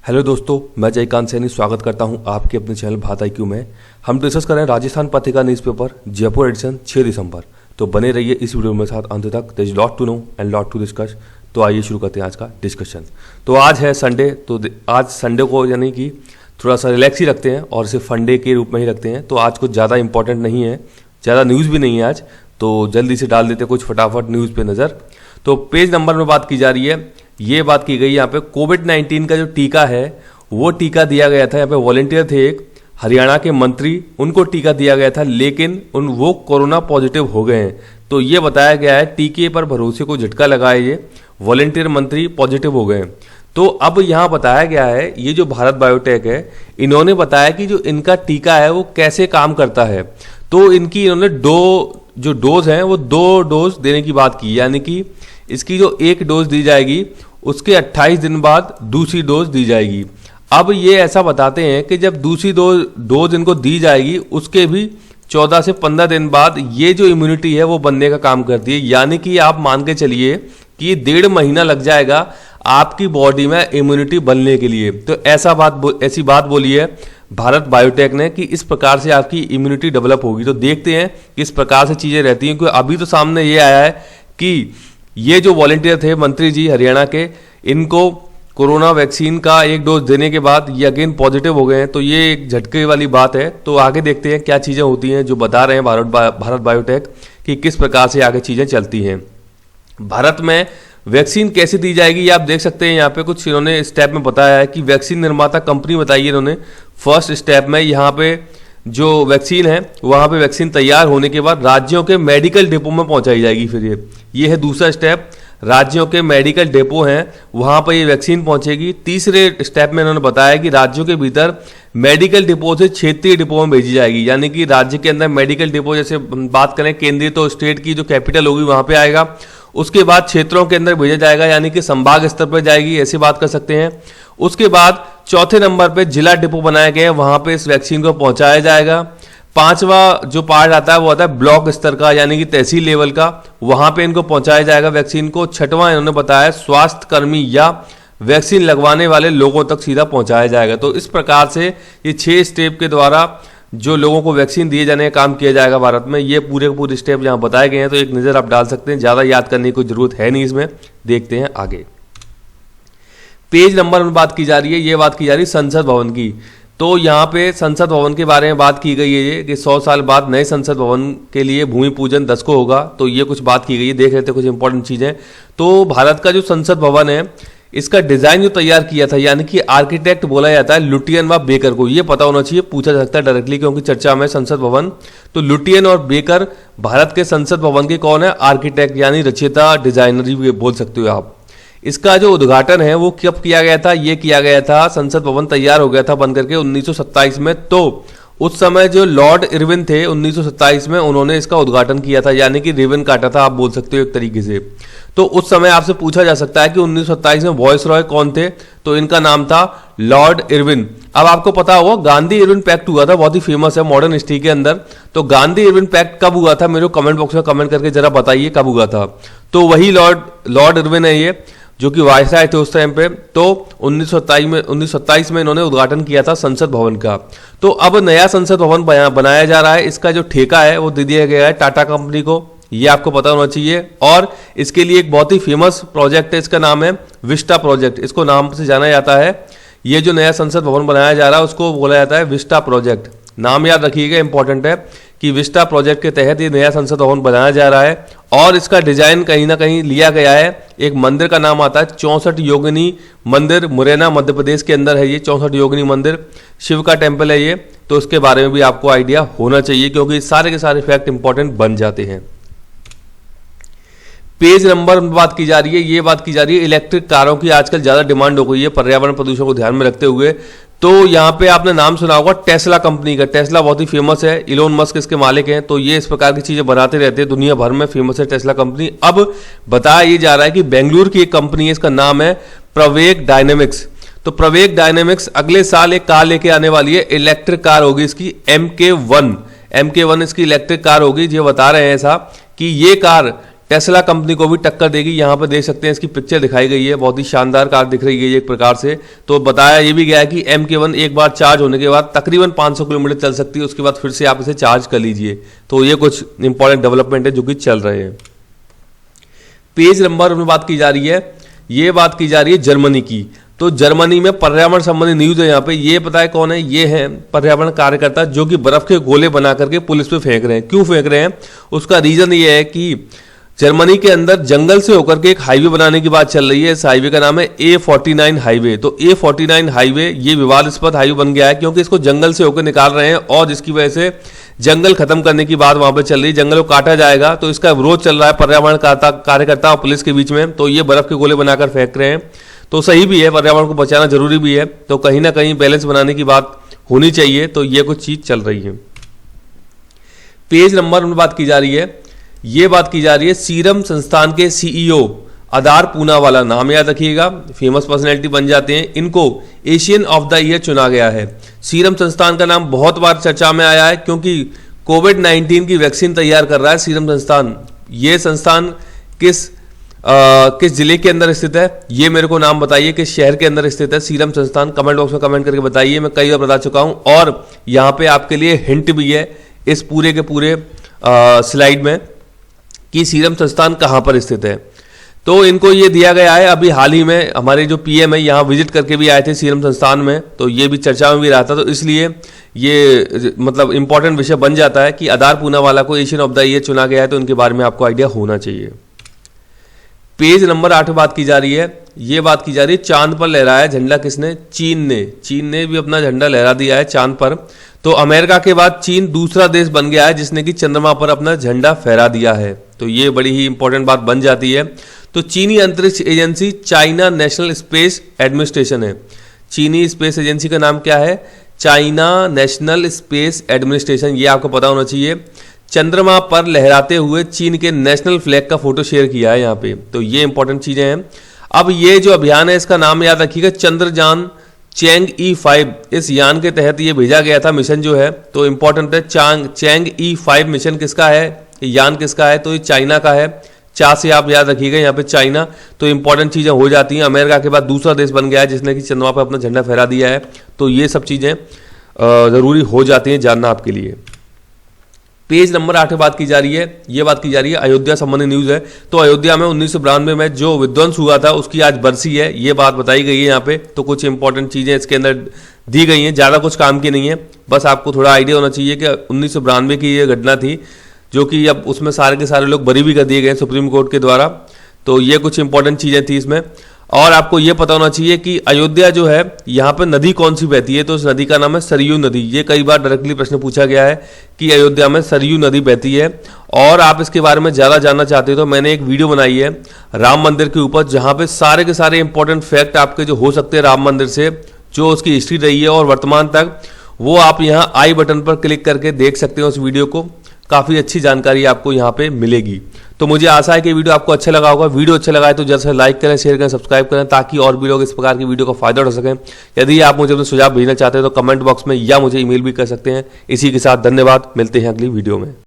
Hello दोस्तों, मैं जयकांत सैनी स्वागत करता हूं आपके अपने चैनल भारत IQ में। हम डिस्कस कर रहे हैं राजस्थान पत्रिका न्यूज़पेपर जयपुर एडिशन 6 दिसंबर। तो बने रहिए इस वीडियो में साथ अंत तक। There is lot to know and lot to discuss. तो आइए शुरू करते हैं आज का डिस्कशन। तो आज है संडे, तो आज संडे को यानी कि थोड़ा सा रिलैक्स ही रखते हैं और सिर्फ फंडे के रूप में ही रखते हैं। तो आज कुछ ज़्यादा इंपॉर्टेंट नहीं है, ज़्यादा न्यूज़ भी नहीं है आज, तो जल्दी से डाल देते हैं कुछ फटाफट न्यूज़ पे नज़र। तो पेज नंबर में बात की जा रही है, ये बात की गई यहाँ पे कोविड-19 का जो टीका है वो टीका दिया गया था। यहाँ पे वॉलेंटियर थे एक हरियाणा के मंत्री, उनको टीका दिया गया था लेकिन वो कोरोना पॉजिटिव हो गए हैं। तो ये बताया गया है टीके पर भरोसे को झटका लगाए ये वॉलेंटियर मंत्री पॉजिटिव हो गए हैं। तो अब यहाँ बताया गया है, ये जो भारत बायोटेक है इन्होंने बताया कि जो इनका टीका है वो कैसे काम करता है। तो इन्होंने जो डोज हैं वो 2 डोज देने की बात की, यानी कि इसकी जो 1 डोज दी जाएगी उसके 28 दिन बाद दूसरी डोज दी जाएगी। अब ये ऐसा बताते हैं कि जब दूसरी डोज इनको दी जाएगी उसके भी 14 से 15 दिन बाद ये जो इम्यूनिटी है वो बनने का काम करती है, यानी कि आप मान के चलिए कि 1.5 महीना लग जाएगा आपकी बॉडी में इम्यूनिटी बनने के लिए। तो ऐसी बात बोली है भारत बायोटेक ने कि इस प्रकार से आपकी इम्यूनिटी डेवलप होगी। तो देखते हैं किस प्रकार से चीज़ें रहती हैं, क्योंकि अभी तो सामने ये आया है कि ये जो वॉलेंटियर थे मंत्री जी हरियाणा के, इनको कोरोना वैक्सीन का 1 डोज देने के बाद ये अगेन पॉजिटिव हो गए हैं। तो ये एक झटके वाली बात है। तो आगे देखते हैं क्या चीज़ें होती हैं जो बता रहे हैं भारत बायोटेक कि किस प्रकार से आगे चीज़ें चलती हैं। भारत में वैक्सीन कैसे दी जाएगी ये आप देख सकते हैं। यहाँ पे कुछ इन्होंने स्टेप में बताया है कि वैक्सीन निर्माता कंपनी बताई है इन्होंने। फर्स्ट स्टेप में यहाँ पे जो वैक्सीन है वहाँ पे वैक्सीन तैयार होने के बाद राज्यों के मेडिकल डिपो में पहुँचाई जाएगी। फिर ये है दूसरा स्टेप, राज्यों के मेडिकल डिपो हैं वहाँ पर ये वैक्सीन पहुँचेगी। तीसरे स्टेप में इन्होंने बताया कि राज्यों के भीतर मेडिकल डिपो से क्षेत्रीय डिपो में भेजी जाएगी, यानी कि राज्य के अंदर मेडिकल डिपो, जैसे बात करें केंद्रीय तो स्टेट की जो कैपिटल होगी वहाँ पे आएगा, उसके बाद क्षेत्रों के अंदर भेजा जाएगा यानी कि संभाग स्तर पर जाएगी, ऐसी बात कर सकते हैं। उसके बाद चौथे नंबर पे जिला डिपो बनाए गए हैं, वहाँ पे इस वैक्सीन को पहुँचाया जाएगा। 5वां जो पार्ट आता है वो आता है ब्लॉक स्तर का, यानी कि तहसील लेवल का, वहाँ पे इनको पहुँचाया जाएगा वैक्सीन को। 6वां इन्होंने बताया स्वास्थ्य कर्मी या वैक्सीन लगवाने वाले लोगों तक सीधा पहुँचाया जाएगा। तो इस प्रकार से ये 6 स्टेप के द्वारा जो लोगों को वैक्सीन दिए जाने का काम किया जाएगा भारत में। ये पूरे स्टेप यहाँ बताए गए हैं, तो एक नज़र आप डाल सकते हैं, ज़्यादा याद करने की कोई ज़रूरत है नहीं इसमें। देखते हैं आगे। पेज नंबर में बात की जा रही है, ये बात की जा रही है संसद भवन की। तो यहाँ पे संसद भवन के बारे में बात की गई है कि 100 साल बाद नए संसद भवन के लिए भूमि पूजन 10 को होगा। तो ये कुछ बात की गई है, देख रहे थे कुछ इंपॉर्टेंट चीज़ें। तो भारत का जो संसद भवन है इसका डिजाइन जो तैयार किया था, यानी कि आर्किटेक्ट बोला जाता है लुटियन व बेकर को, ये पता होना चाहिए, पूछा जा सकता है डायरेक्टली क्योंकि चर्चा में संसद भवन। तो लुटियन और बेकर भारत के संसद भवन के कौन है? आर्किटेक्ट, यानी रचयिता, डिजाइनर भी बोल सकते हो आप। इसका जो उद्घाटन है वो कब किया गया था? ये किया गया था, संसद भवन तैयार हो गया था बनकर के 1927 में। तो उस समय जो लॉर्ड इरविन थे 1927 में, उन्होंने इसका उद्घाटन किया था, यानी कि रिबन काटा था आप बोल सकते हो एक तरीके से। तो उस समय आपसे पूछा जा सकता है कि 1927 में वॉइस रॉय कौन थे? तो इनका नाम था लॉर्ड इरविन। अब आपको पता होगा गांधी इरविन पैक्ट हुआ था, बहुत ही फेमस है मॉडर्न हिस्ट्री के अंदर। तो गांधी इरविन पैक्ट कब हुआ था? मेरे को कमेंट बॉक्स में कमेंट करके जरा बताइए कब हुआ था। तो वही लॉर्ड इरविन है ये, जो कि वायसराय थे उस टाइम पे। तो 1927 में इन्होंने उद्घाटन किया था संसद भवन का। तो अब नया संसद भवन बनाया जा रहा है। इसका जो ठेका है वो दे दिया गया है टाटा कंपनी को, ये आपको पता होना चाहिए। और इसके लिए एक बहुत ही फेमस प्रोजेक्ट है, इसका नाम है विस्टा प्रोजेक्ट, इसको नाम से जाना जाता है। ये जो नया संसद भवन बनाया जा रहा है उसको बोला जाता है विस्टा प्रोजेक्ट। नाम याद रखिएगा, इंपॉर्टेंट है कि विस्टा प्रोजेक्ट के तहत ये नया संसद भवन बनाया जा रहा है। और इसका डिजाइन कहीं ना कहीं लिया गया है, एक मंदिर का नाम आता है 64 योगिनी मंदिर, मुरैना मध्य प्रदेश के अंदर है ये 64 योगिनी मंदिर, शिव का टेम्पल है ये। तो उसके बारे में भी आपको आइडिया होना चाहिए क्योंकि सारे के सारे फैक्ट इंपॉर्टेंट बन जाते हैं। पेज नंबर में बात की जा रही है, ये बात की जा रही है इलेक्ट्रिक कारों की आजकल ज़्यादा डिमांड हो गई है पर्यावरण प्रदूषण को ध्यान में रखते हुए। तो यहाँ पे आपने नाम सुना होगा टेस्ला कंपनी का। टेस्ला बहुत ही फेमस है, इलोन मस्क इसके मालिक हैं। तो ये इस प्रकार की चीज़ें बनाते रहते हैं, दुनिया भर में फेमस है टेस्ला कंपनी। अब बताया ये जा रहा है कि बेंगलुरु की एक कंपनी है, इसका नाम है प्रवेग डायनेमिक्स। तो प्रवेग डायनेमिक्स अगले साल एक कार लेके आने वाली है, इलेक्ट्रिक कार होगी इसकी MK1 इसकी इलेक्ट्रिक कार होगी। ये बता रहे हैं ऐसा कि ये कार टेस्ला कंपनी को भी टक्कर देगी। यहाँ पर देख सकते हैं इसकी पिक्चर दिखाई गई है, बहुत ही शानदार कार दिख रही है एक प्रकार से। तो बताया ये भी गया है कि MK1 एक बार चार्ज होने के बाद तकरीबन 500 किलोमीटर चल सकती है, उसके बाद फिर से आप इसे चार्ज कर लीजिए। तो ये कुछ इंपॉर्टेंट डेवलपमेंट है जो कि चल रहे हैं। पेज नंबर में बात की जा रही है, ये बात की जा रही है जर्मनी की। तो जर्मनी में पर्यावरण संबंधी न्यूज है यहाँ पे। ये पता है कौन है? ये है पर्यावरण कार्यकर्ता जो कि बर्फ के गोले बना करके पुलिस पे फेंक रहे हैं। क्यों फेंक रहे हैं? उसका रीजन ये है कि जर्मनी के अंदर जंगल से होकर के एक हाईवे बनाने की बात चल रही है। इस हाईवे का नाम है A49 हाईवे। तो A49 हाईवे ये विवादास्पद हाईवे बन गया है क्योंकि इसको जंगल से होकर निकाल रहे हैं और जिसकी वजह से जंगल खत्म करने की बात वहां पे चल रही है। जंगल को काटा जाएगा, तो इसका विरोध चल रहा है पर्यावरण कार्यकर्ता और पुलिस के बीच में। तो ये बर्फ के गोले बनाकर फेंक रहे हैं, तो सही भी है, पर्यावरण को बचाना जरूरी भी है। तो कहीं ना कहीं बैलेंस बनाने की बात होनी चाहिए। तो ये कुछ चीज चल रही है। पेज नंबर में बात की जा रही है, ये बात की जा रही है सीरम संस्थान के CEO अदार पूनावाला, नाम याद रखिएगा, फेमस पर्सनैलिटी बन जाते हैं। इनको एशियन ऑफ द ईयर चुना गया है। सीरम संस्थान का नाम बहुत बार चर्चा में आया है क्योंकि कोविड-19 की वैक्सीन तैयार कर रहा है सीरम संस्थान। ये संस्थान किस जिले के अंदर स्थित है? ये मेरे को नाम बताइए, किस शहर के अंदर स्थित है सीरम संस्थान? कमेंट बॉक्स में कमेंट करके बताइए। मैं कई बार बता चुका हूं और यहाँ पे आपके लिए हिंट भी है इस पूरे के पूरे स्लाइड में कि सीरम संस्थान कहाँ पर स्थित है। तो इनको ये दिया गया है। अभी हाल ही में हमारे जो PM है यहाँ विजिट करके भी आए थे सीरम संस्थान में, तो ये भी चर्चा में भी रहा था। तो इसलिए ये मतलब इंपॉर्टेंट विषय बन जाता है कि अदार पूनावाला को एशियन ऑफ द ईयर चुना गया है, तो उनके बारे में आपको आइडिया होना चाहिए। पेज नंबर 8 बात की जा रही है, ये बात की जा रही है चांद पर लहराया झंडा किसने? चीन ने भी अपना झंडा लहरा दिया है चांद पर। तो अमेरिका के बाद चीन दूसरा देश बन गया है जिसने कि चंद्रमा पर अपना झंडा फहरा दिया है। तो ये बड़ी ही इंपॉर्टेंट बात बन जाती है। तो चीनी अंतरिक्ष agency China national space administration है। चीनी स्पेस एजेंसी का नाम क्या है? China national space administration. ये आपको पता होना चाहिए। चंद्रमा पर लहराते हुए चीन के नेशनल फ्लैग का फोटो शेयर किया है यहाँ पे। तो ये इंपॉर्टेंट चीजें हैं। अब ये जो अभियान है इसका नाम याद रखिएगा चंद्रयान चैंग-E5। इस यान के तहत ये भेजा गया था मिशन जो है, तो इंपॉर्टेंट है। चैंग-E5 मिशन किसका है? यान किसका है? तो ये चाइना का है। चा से आप याद रखिएगा यहाँ पे चाइना। तो इंपॉर्टेंट चीजें हो जाती हैं। अमेरिका के बाद दूसरा देश बन गया है जिसने कि चंद्रमा पर अपना झंडा फहरा दिया है। तो ये सब चीजें जरूरी हो जाती हैं जानना आपके लिए। पेज नंबर 8 बात की जा रही है, ये बात की जा रही है अयोध्या संबंधी न्यूज है। तो अयोध्या में 1992 में जो विध्वंस हुआ था उसकी आज बरसी है, ये बात बताई गई है यहाँ पे। तो कुछ इंपॉर्टेंट चीजें इसके अंदर दी गई हैं, ज्यादा कुछ काम की नहीं है, बस आपको थोड़ा आइडिया होना चाहिए कि 1992 की ये घटना थी जो कि अब उसमें सारे के सारे लोग बरी भी कर दिए गए सुप्रीम कोर्ट के द्वारा। तो ये कुछ इंपॉर्टेंट चीजें थी इसमें। और आपको ये पता होना चाहिए कि अयोध्या जो है यहाँ पे नदी कौन सी बहती है? तो उस नदी का नाम है सरयू नदी। ये कई बार डायरेक्टली प्रश्न पूछा गया है कि अयोध्या में सरयू नदी बहती है। और आप इसके बारे में ज़्यादा जानना चाहते हो तो मैंने एक वीडियो बनाई है राम मंदिर के ऊपर, जहाँ पे सारे के सारे इंपॉर्टेंट फैक्ट आपके जो हो सकते हैं राम मंदिर से, जो उसकी हिस्ट्री रही है और वर्तमान तक, वो आप यहाँ आई बटन पर क्लिक करके देख सकते हो उस वीडियो को। काफ़ी अच्छी जानकारी आपको यहाँ पे मिलेगी। तो मुझे आशा है कि वीडियो आपको अच्छा लगा होगा। वीडियो अच्छा लगा है तो जल्द से लाइक करें, शेयर करें, सब्सक्राइब करें ताकि और भी लोग इस प्रकार की वीडियो का फायदा उठा सकें। यदि आप मुझे अपने सुझाव भेजना चाहते हैं तो कमेंट बॉक्स में या मुझे ईमेल भी कर सकते हैं। इसी के साथ धन्यवाद, मिलते हैं अगली वीडियो में।